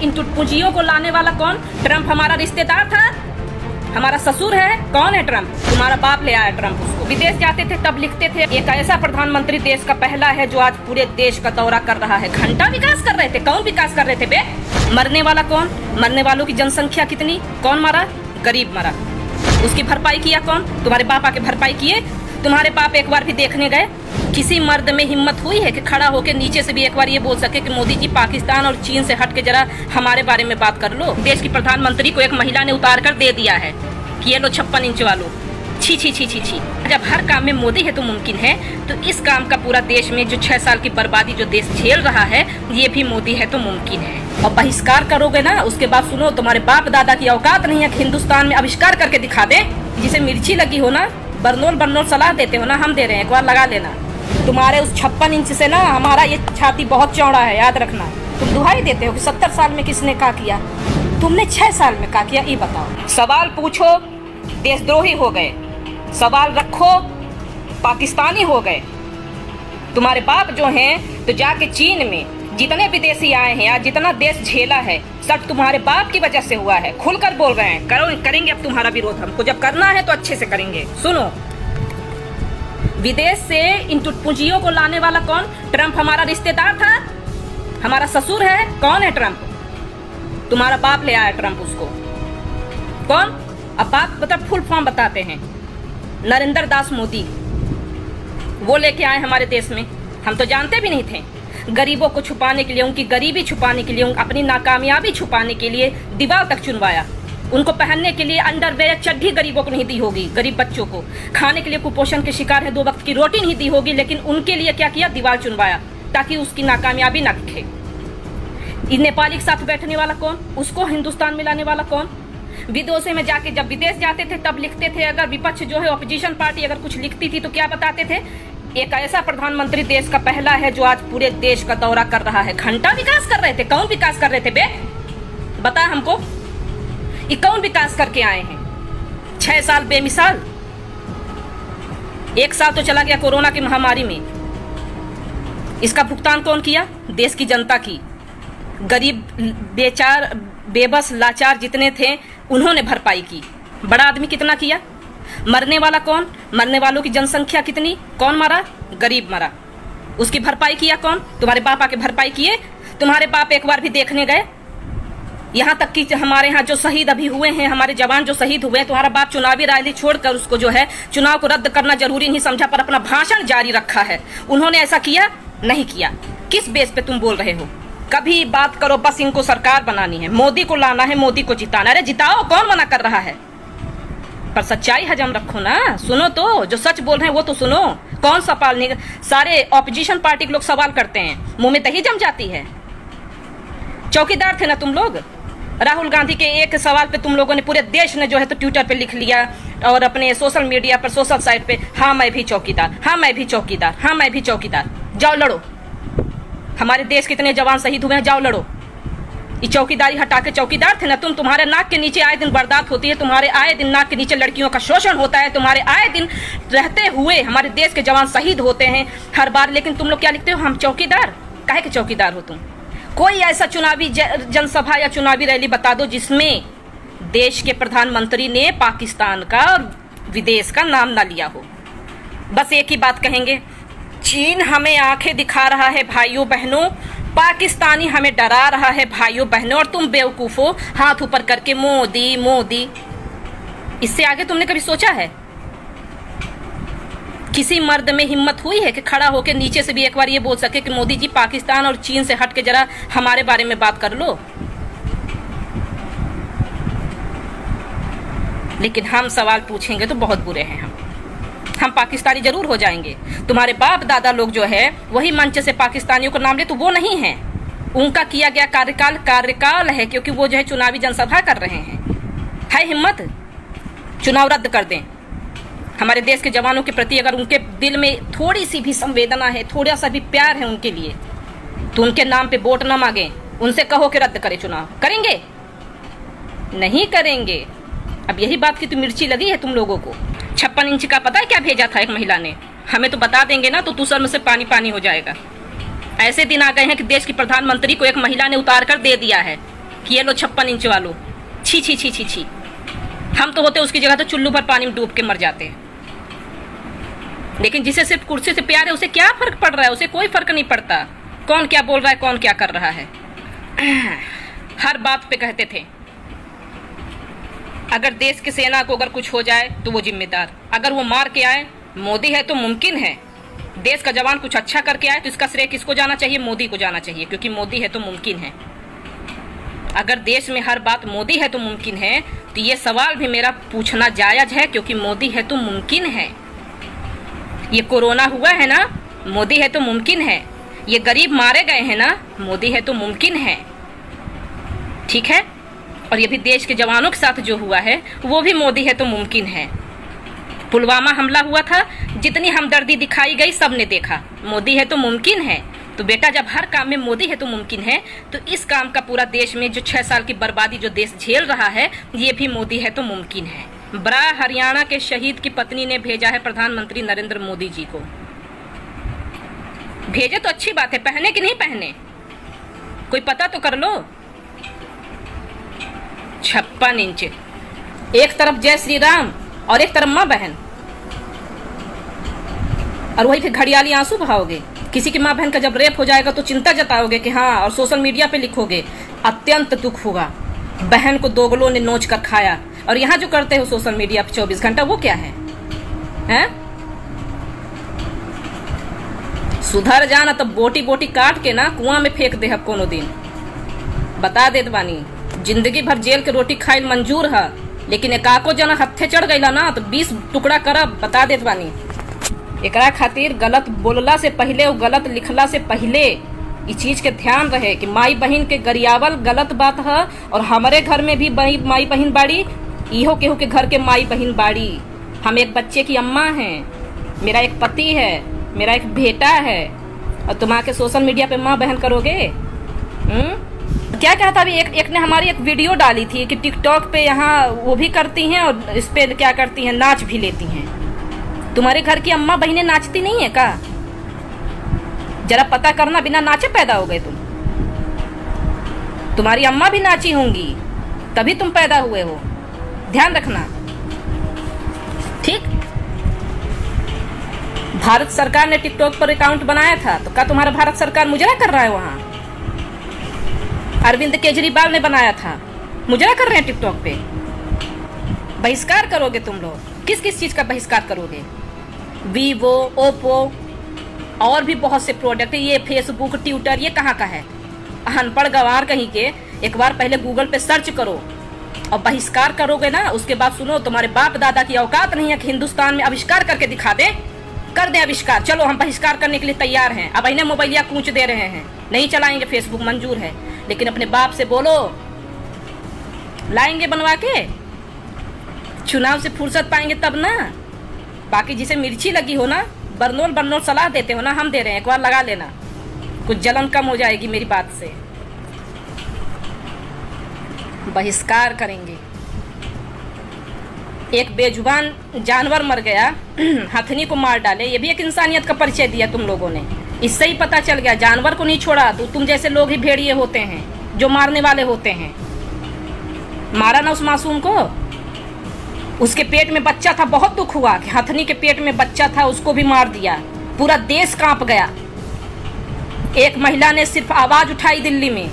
इन टुटपुंजियों को लाने वाला कौन? ट्रंप हमारा रिश्तेदार था, हमारा ससुर है। कौन है ट्रंप? तुम्हारा बाप ले आया ट्रंप उसको। विदेश जाते थे तब लिखते थे एक ऐसा प्रधानमंत्री देश का पहला है जो आज पूरे देश का दौरा कर रहा है। घंटा विकास कर रहे थे। कौन विकास कर रहे थे बे? मरने वाला कौन? मरने वालों की जनसंख्या कितनी? कौन मारा? गरीब मरा। उसकी भरपाई किया कौन? तुम्हारे बाप आके भरपाई किए? तुम्हारे बाप एक बार भी देखने गए? किसी मर्द में हिम्मत हुई है कि खड़ा होकर नीचे से भी एक बार ये बोल सके कि मोदी जी पाकिस्तान और चीन से हट के जरा हमारे बारे में बात कर लो? देश की प्रधानमंत्री को एक महिला ने उतार कर दे दिया है कि ये लो 56 इंच वालों। छी छी छी छी छी। जब हर काम में मोदी है तो मुमकिन है, तो इस काम का पूरा देश में जो 6 साल की बर्बादी जो देश झेल रहा है, ये भी मोदी है तो मुमकिन है। और बहिष्कार करोगे ना, उसके बाद सुनो, तुम्हारे बाप दादा की औकात नहीं है कि हिंदुस्तान में आविष्कार करके दिखा दे। जिसे मिर्ची लगी हो ना, बरनोल सलाह देते हो ना, हम दे रहे हैं, एक बार लगा लेना। तुम्हारे उस 56 इंच से ना हमारा ये छाती बहुत चौड़ा है, याद रखना। तुम दुहाई देते हो कि 70 साल में किसने क्या किया, तुमने 6 साल में क्या किया, ये बताओ। सवाल पूछो, देशद्रोही हो गए। सवाल रखो, पाकिस्तानी हो गए। तुम्हारे बाप जो हैं तो जाके चीन में जितने विदेशी आए हैं या जितना देश झेला है, सब तुम्हारे बाप की वजह से हुआ है। खुलकर बोल रहे हैं, करेंगे अब तुम्हारा विरोध। हमको जब करना है तो अच्छे से करेंगे। सुनो, विदेश से इन टुटपुंजियों को लाने वाला कौन? ट्रंप हमारा रिश्तेदार था, हमारा ससुर है। कौन है ट्रंप? तुम्हारा बाप ले आया ट्रंप उसको। कौन? अब बात मतलब फुल फॉर्म बताते हैं। नरेंद्र दास मोदी, वो लेके आए हमारे देश में। हम तो जानते भी नहीं थे। गरीबों को छुपाने के लिए, उनकी गरीबी छुपाने के लिए, अपनी नाकामयाबी छुपाने के लिए दीवार तक चुनवाया। उनको पहनने के लिए अंडरवेयर चड्ढी गरीबों को नहीं दी होगी, गरीब बच्चों को खाने के लिए कुपोषण के शिकार है, 2 वक्त की रोटी नहीं दी होगी, लेकिन उनके लिए क्या किया? दीवार चुनवाया ताकि उसकी नाकामयाबी ना दिखे। नेपाली के साथ बैठने वाला कौन? उसको हिंदुस्तान में लाने वाला कौन? विदेशों में जाके जब विदेश जाते थे तब लिखते थे, अगर विपक्ष जो है ऑपोजिशन पार्टी अगर कुछ लिखती थी तो क्या बताते थे? एक ऐसा प्रधानमंत्री देश का पहला है जो आज पूरे देश का दौरा कर रहा है। घंटा विकास कर रहे थे। कौन विकास कर रहे थे बे? बता हमको, ये कौन विकास करके आए हैं? 6 साल बेमिसाल। 1 साल तो चला गया कोरोना की महामारी में। इसका भुगतान कौन किया? देश की जनता की। गरीब, बेचार, बेबस, लाचार जितने थे उन्होंने भरपाई की। बड़ा आदमी कितना किया? मरने वाला कौन? मरने वालों की जनसंख्या कितनी? कौन मरा? गरीब मरा। उसकी भरपाई किया कौन? तुम्हारे बाप आके भरपाई किए? तुम्हारे बाप एक बार भी देखने गए? यहाँ तक कि हमारे यहाँ जो शहीद अभी हुए हैं, हमारे जवान जो शहीद हुए हैं, तुम्हारा बाप चुनावी रैली छोड़कर उसको जो है चुनाव को रद्द करना जरूरी नहीं समझा, पर अपना भाषण जारी रखा है। उन्होंने ऐसा किया? नहीं किया। किस बेस पे तुम बोल रहे हो? कभी बात करो बस इनको सरकार बनानी है, मोदी को लाना है, मोदी को जिताना। अरे जिताओ, कौन मना कर रहा है? पर सच्चाई हजम रखो ना। सुनो तो, जो सच बोल रहे हैं वो तो सुनो। कौन सवाल नहीं, सारे ऑपोजिशन पार्टी के लोग सवाल करते हैं, मुंह में दही जम जाती है। चौकीदार थे ना तुम लोग। राहुल गांधी के एक सवाल पे तुम लोगों ने, पूरे देश ने जो है तो ट्विटर पे लिख लिया और अपने सोशल मीडिया पर, सोशल साइट पे, हाँ मैं भी चौकीदार, हाँ मैं भी चौकीदार, हाँ मैं भी चौकीदार। जाओ लड़ो। हमारे देश के इतने जवान शहीद हुए हैं, जाओ लड़ो। ये चौकीदारी हटा के, चौकीदार थे ना तुम। तुम्हारे नाक के नीचे आए दिन वारदात होती है, तुम्हारे आए दिन नाक के नीचे लड़कियों का शोषण होता है, तुम्हारे आए दिन रहते हुए हमारे देश के जवान शहीद होते हैं हर बार। लेकिन तुम लोग क्या लिखते हो? हम चौकीदार। काहे के चौकीदार हो तुम? कोई ऐसा चुनावी जनसभा या चुनावी रैली बता दो जिसमें देश के प्रधानमंत्री ने पाकिस्तान का और विदेश का नाम ना लिया हो। बस एक ही बात कहेंगे, चीन हमें आंखें दिखा रहा है भाइयों बहनों, पाकिस्तानी हमें डरा रहा है भाइयों बहनों, और तुम बेवकूफ हो हाथ ऊपर करके मोदी मोदी। इससे आगे तुमने कभी सोचा है? किसी मर्द में हिम्मत हुई है कि खड़ा होकर नीचे से भी एक बार ये बोल सके कि मोदी जी पाकिस्तान और चीन से हट के जरा हमारे बारे में बात कर लो? लेकिन हम सवाल पूछेंगे तो बहुत बुरे हैं। हम पाकिस्तानी जरूर हो जाएंगे। तुम्हारे बाप दादा लोग जो है वही मंच से पाकिस्तानियों को नाम ले, तो वो नहीं है। उनका किया गया कार्यकाल है, क्योंकि वो जो है चुनावी जनसभा कर रहे हैं। है हिम्मत? चुनाव रद्द कर दें। हमारे देश के जवानों के प्रति अगर उनके दिल में थोड़ी सी भी संवेदना है, थोड़ा सा भी प्यार है उनके लिए, तो उनके नाम पे वोट न मांगे, उनसे कहो कि रद्द करें चुनाव। करेंगे? नहीं करेंगे। अब यही बात की तो मिर्ची लगी है तुम लोगों को। 56 इंच का पता है क्या भेजा था एक महिला ने? हमें तो बता देंगे ना तो तू सर में से पानी पानी हो जाएगा। ऐसे दिन आ गए हैं कि देश की प्रधानमंत्री को एक महिला ने उतार कर दे दिया है। कि ये लो 56 इंच वालों, छी छी छी छी छी। हम तो होते उसकी जगह तो चुल्लू पर पानी में डूब के मर जाते हैं। लेकिन जिसे सिर्फ कुर्सी से प्यार है उसे क्या फर्क पड़ रहा है? उसे कोई फर्क नहीं पड़ता कौन क्या बोल रहा है, कौन क्या कर रहा है। हर बात पे कहते थे अगर देश की सेना को अगर कुछ हो जाए तो वो जिम्मेदार, अगर वो मार के आए, मोदी है तो मुमकिन है। देश का जवान कुछ अच्छा करके आए तो इसका श्रेय किसको जाना चाहिए? मोदी को जाना चाहिए, क्योंकि मोदी है तो मुमकिन है। अगर देश में हर बात मोदी है तो मुमकिन है, तो ये सवाल भी मेरा पूछना जायज है, क्योंकि मोदी है तो मुमकिन है। ये कोरोना हुआ है ना, मोदी है तो मुमकिन है। ये गरीब मारे गए हैं ना, मोदी है तो मुमकिन है। ठीक है, और ये भी देश के जवानों के साथ जो हुआ है वो भी मोदी है तो मुमकिन है। पुलवामा हमला हुआ था, जितनी हमदर्दी दिखाई गई सबने देखा, मोदी है तो मुमकिन है। तो बेटा जब हर काम में मोदी है तो मुमकिन है, तो इस काम का पूरा देश में जो 6 साल की बर्बादी जो देश झेल रहा है, ये भी मोदी है तो मुमकिन है। बड़ा हरियाणा के शहीद की पत्नी ने भेजा है प्रधानमंत्री नरेंद्र मोदी जी को। भेजे तो अच्छी बात है, पहने कि नहीं पहने कोई पता तो कर लो। 56 इंच, एक तरफ जय श्री राम और एक तरफ माँ बहन, और वही फिर घड़ियाली आंसू बहाओगे। किसी की माँ बहन का जब रेप हो जाएगा तो चिंता जताओगे कि हाँ, और सोशल मीडिया पे लिखोगे अत्यंत दुख होगा, बहन को दोगलों ने नोच कर खाया। और यहाँ जो करते हो सोशल मीडिया पे 24 घंटा, वो क्या है, हैं? सुधर जाना तो बोटी बोटी काट के ना कुआं में फेंक दे कोनो दिन। बता देत बानी, जिंदगी भर जेल के रोटी खाइल मंजूर है, लेकिन एकाको जना हत्थे चढ़ गईला ना तो 20 टुकड़ा करब। बता देत बानी, एकरा खातिर गलत बोलला से पहले और गलत लिखला से पहले इस चीज के ध्यान रहे कि माई बहन के गरियावल गलत बात है। और हमारे घर में भी माई बहन बाड़ी, इहो केहू के घर के माई बहन बाड़ी। हम एक बच्चे की अम्मा हैं, मेरा एक पति है, मेरा एक बेटा है, और तुम आके सोशल मीडिया पे माँ बहन करोगे? क्या कहता अभी एक ने हमारी एक वीडियो डाली थी कि टिकटॉक पे यहाँ वो भी करती हैं और इस पे क्या करती हैं, नाच भी लेती हैं। तुम्हारे घर की अम्मा बहनें नाचती नहीं है का? जरा पता करना, बिना नाचे पैदा हो गए तुम? तुम्हारी अम्मा भी नाची होंगी तभी तुम पैदा हुए हो, ध्यान रखना। ठीक, भारत सरकार ने टिकटॉक पर अकाउंट बनाया था, तो क्या तुम्हारा भारत सरकार मुजरा कर रहा है? वहां अरविंद केजरीवाल ने बनाया था, मुजरा कर रहे हैं टिकटॉक पे। बहिष्कार करोगे तुम लोग? किस किस चीज का बहिष्कार करोगे? वीवो, ओप्पो और भी बहुत से प्रोडक्ट, ये फेसबुक, ट्विटर, ये कहाँ का है? अनपढ़ गंवार कहीं के, एक बार पहले गूगल पे सर्च करो और बहिष्कार करोगे ना, उसके बाद सुनो तुम्हारे बाप दादा की औकात नहीं है कि हिंदुस्तान में आविष्कार करके दिखा दे। कर दे आविष्कार, चलो हम बहिष्कार करने के लिए तैयार हैं। अब इन्हें मोबाइलिया कूच दे रहे हैं, नहीं चलाएंगे फेसबुक, मंजूर है, लेकिन अपने बाप से बोलो लाएंगे बनवा के, चुनाव से फुर्सत पाएंगे तब ना। बाकी जिसे मिर्ची लगी हो ना, बरनोल सलाह देते हो ना, हम दे रहे हैं, एक बार लगा लेना, कुछ जलन कम हो जाएगी मेरी बात से। बहिष्कार करेंगे। एक बेजुबान जानवर मर गया, हथनी को मार डाले, ये भी एक इंसानियत का परिचय दिया तुम लोगों ने। इससे ही पता चल गया जानवर को नहीं छोड़ा तो तुम जैसे लोग ही भेड़िए होते हैं, जो मारने वाले होते हैं। मारा ना उस मासूम को, उसके पेट में बच्चा था, बहुत दुख हुआ कि हथनी के पेट में बच्चा था, उसको भी मार दिया, पूरा देश कांप गया। एक महिला ने सिर्फ आवाज उठाई, दिल्ली में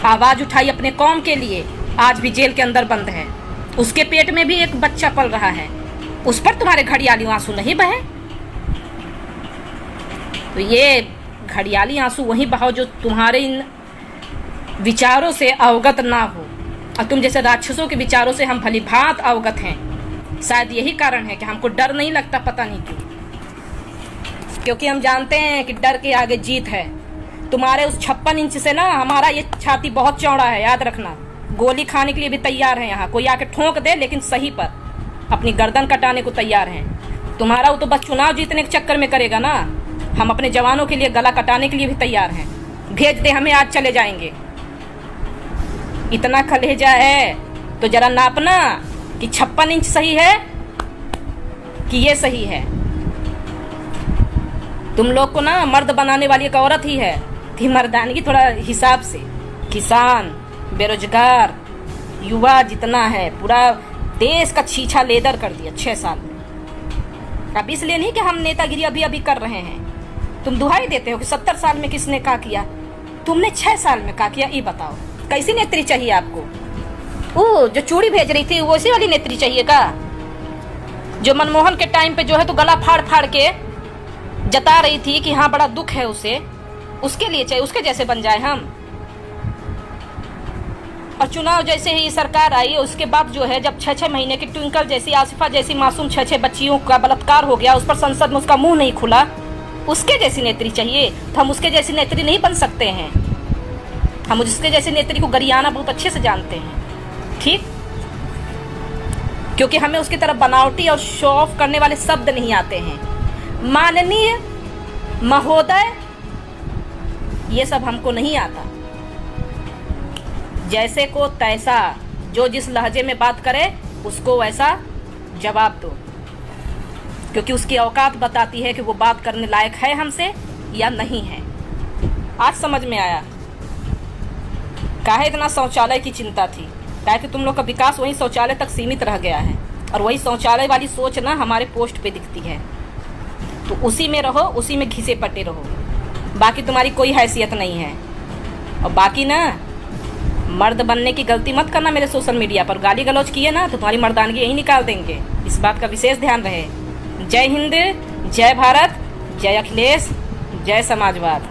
आवाज उठाई अपने कौम के लिए, आज भी जेल के अंदर बंद है, उसके पेट में भी एक बच्चा पल रहा है, उस पर तुम्हारे घड़ियाली आंसू नहीं बहे? तो ये घड़ियाली आंसू वहीं बहाओ जो तुम्हारे इन विचारों से अवगत ना हो, और तुम जैसे राक्षसों के विचारों से हम भली भांत अवगत हैं। शायद यही कारण है कि हमको डर नहीं लगता, पता नहीं क्यों, क्योंकि हम जानते हैं कि डर के आगे जीत है। तुम्हारे उस 56 इंच से ना हमारा ये छाती बहुत चौड़ा है, याद रखना। गोली खाने के लिए भी तैयार है, यहाँ कोई आके ठोक दे लेकिन सही पर, अपनी गर्दन कटाने को तैयार हैं। तुम्हारा वो तो बस चुनाव जीतने के चक्कर में करेगा ना, हम अपने जवानों के लिए गला कटाने के लिए भी तैयार हैं। भेज दे हमें, आज चले जाएंगे। इतना कलेजा है तो जरा नापना कि 56 इंच सही है कि ये सही है। तुम लोग को ना मर्द बनाने वाली एक औरत ही है कि मर्दानगी थोड़ा हिसाब से, किसान, बेरोजगार, युवा जितना है, पूरा देश का छीछा लेदर कर दिया 6 साल में। अब इसलिए नहीं कि हम नेतागिरी अभी अभी कर रहे हैं। तुम दुहाई देते हो कि 70 साल में किसने क्या किया, तुमने 6 साल में क्या किया, ये बताओ। कैसी नेत्री चाहिए आपको? वो जो चूड़ी भेज रही थी वो उसी वाली नेत्री चाहिए का, जो मनमोहन के टाइम पे जो है तो गला फाड़ फाड़ के जता रही थी कि हाँ बड़ा दुख है उसे, उसके लिए चाहिए, उसके जैसे बन जाए हम। और चुनाव जैसे ही सरकार आई उसके बाद जो है, जब 6-6 महीने की ट्विंकल जैसी, आसिफा जैसी मासूम 6-6 बच्चियों का बलात्कार हो गया, उस पर संसद में उसका मुंह नहीं खुला, उसके जैसी नेत्री चाहिए। तो हम उसके जैसी नेत्री नहीं बन सकते हैं। हम उसके जैसी नेत्री को गरियाना बहुत अच्छे से जानते हैं, ठीक, क्योंकि हमें उसकी तरफ बनावटी और शो ऑफ करने वाले शब्द नहीं आते हैं। माननीय, महोदय, ये सब हमको नहीं आता। जैसे को तैसा, जो जिस लहजे में बात करे उसको वैसा जवाब दो, क्योंकि उसकी औकात बताती है कि वो बात करने लायक है हमसे या नहीं है। आज समझ में आया काहे इतना शौचालय की चिंता थी। काहे कि तुम लोग का विकास वही शौचालय तक सीमित रह गया है, और वही शौचालय वाली सोच ना हमारे पोस्ट पे दिखती है। तो उसी में रहो, उसी में घिसे पटे रहो, बाकी तुम्हारी कोई हैसियत नहीं है। और बाकी ना, मर्द बनने की गलती मत करना। मेरे सोशल मीडिया पर गाली गलौज किए ना तो तुम्हारी मर्दानगी यही निकाल देंगे, इस बात का विशेष ध्यान रहे। जय हिंद, जय भारत, जय अखिलेश, जय समाजवाद।